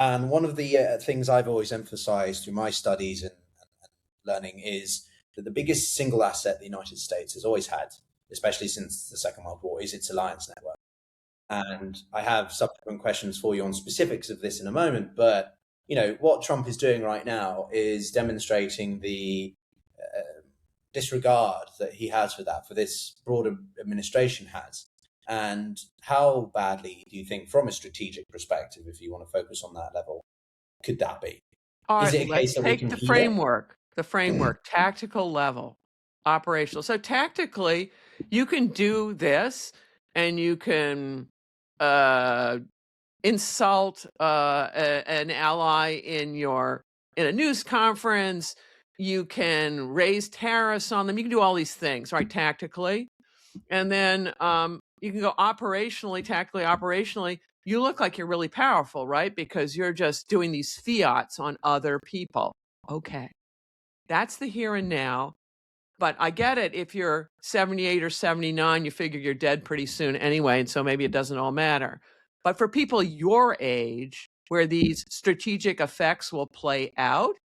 And one of the things I've always emphasized through my studies and learning is that the biggest single asset the United States has always had, especially since the Second World War, is its alliance network. And I have subsequent questions for you on specifics of this in a moment, but what Trump is doing right now is demonstrating the disregard that he has for this broader administration has. And how badly do you think, from a strategic perspective, if you want to focus on that level, could that be? All Is right, it a let's case that we take can the heal it? framework, tactical level, operational. So tactically, you can do this, and you can insult an ally in a news conference. You can raise tariffs on them. You can do all these things, right? Tactically, and then you can go tactically, operationally. You look like you're really powerful, right? Because you're just doing these fiats on other people. Okay, that's the here and now. But I get it. If you're 78 or 79, you figure you're dead pretty soon anyway, and so maybe it doesn't all matter. But for people your age, where these strategic effects will play out,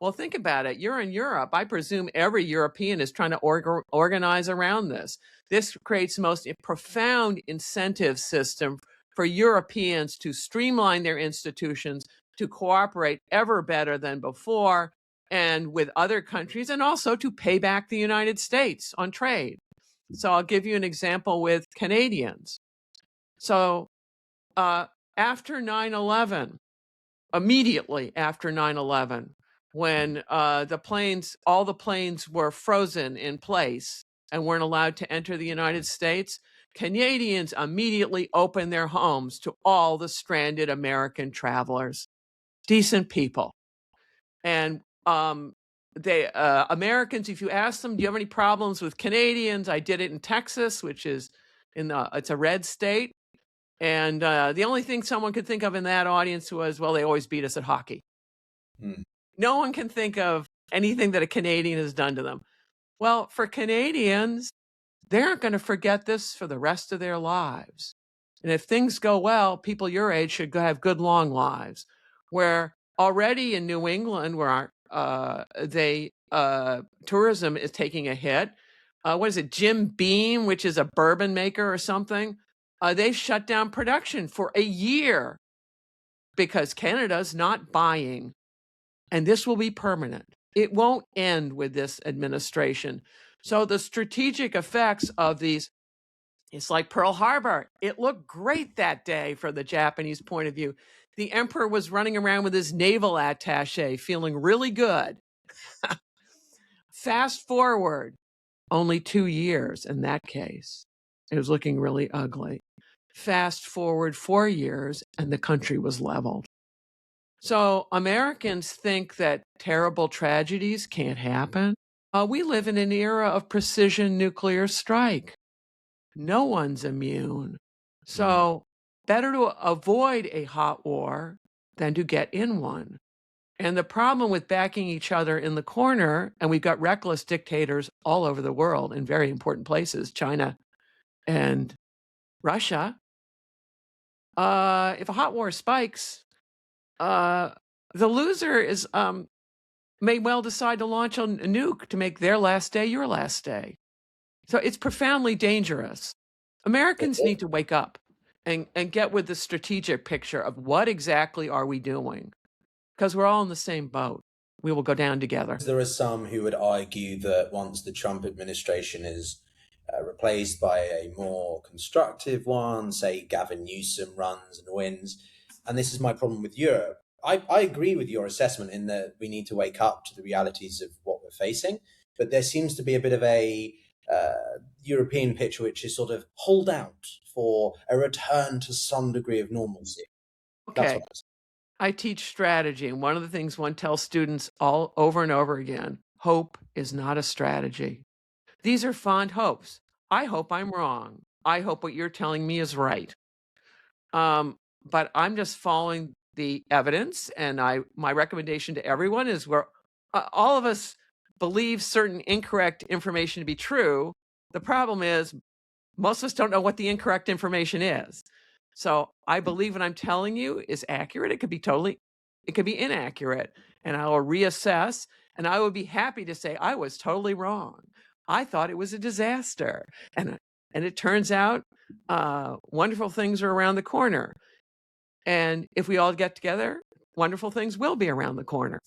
well, think about it. You're in Europe. I presume every European is trying to organize around this. This creates the most profound incentive system for Europeans to streamline their institutions, to cooperate ever better than before, and with other countries, and also to pay back the United States on trade. So I'll give you an example with Canadians. So after 9/11, immediately after 9/11, when all the planes were frozen in place and weren't allowed to enter the United States, Canadians immediately opened their homes to all the stranded American travelers, decent people. And Americans, if you ask them, do you have any problems with Canadians? I did it in Texas, which is it's a red state. And the only thing someone could think of in that audience was, well, they always beat us at hockey. No one can think of anything that a Canadian has done to them. Well, for Canadians, they aren't going to forget this for the rest of their lives. And if things go well, people your age should have good, long lives. Where already in New England, where tourism is taking a hit. What is it, Jim Beam, which is a bourbon maker or something? They shut down production for a year because Canada's not buying. And this will be permanent. It won't end with this administration. So the strategic effects of these, it's like Pearl Harbor. It looked great that day from the Japanese point of view. The emperor was running around with his naval attaché, feeling really good. Fast forward, only 2 years in that case. It was looking really ugly. Fast forward 4 years, and the country was leveled. So Americans think that terrible tragedies can't happen. We live in an era of precision nuclear strike. No one's immune. So better to avoid a hot war than to get in one. And the problem with backing each other in the corner, and we've got reckless dictators all over the world in very important places, China and Russia. If a hot war spikes, the loser is may well decide to launch a nuke to make their last day your last day. So it's profoundly dangerous. Americans need to wake up and get with the strategic picture of what exactly are we doing, because we're all in the same boat. We will go down together. There are some who would argue that once the Trump administration is replaced by a more constructive one, say Gavin Newsom runs and wins, and this is my problem with Europe. I agree with your assessment in that we need to wake up to the realities of what we're facing, but there seems to be a bit of a European picture which is sort of hold out for a return to some degree of normalcy. Okay. I teach strategy, and one of the things one tells students all over and over again, hope is not a strategy. These are fond hopes. I hope I'm wrong. I hope what you're telling me is right. But I'm just following the evidence, and my recommendation to everyone is all of us believe certain incorrect information to be true. The problem is most of us don't know what the incorrect information is. So I believe what I'm telling you is accurate. It could be totally it can be inaccurate, and I will reassess, and I would be happy to say I was totally wrong. I thought it was a disaster, and it turns out wonderful things are around the corner. And if we all get together, wonderful things will be around the corner.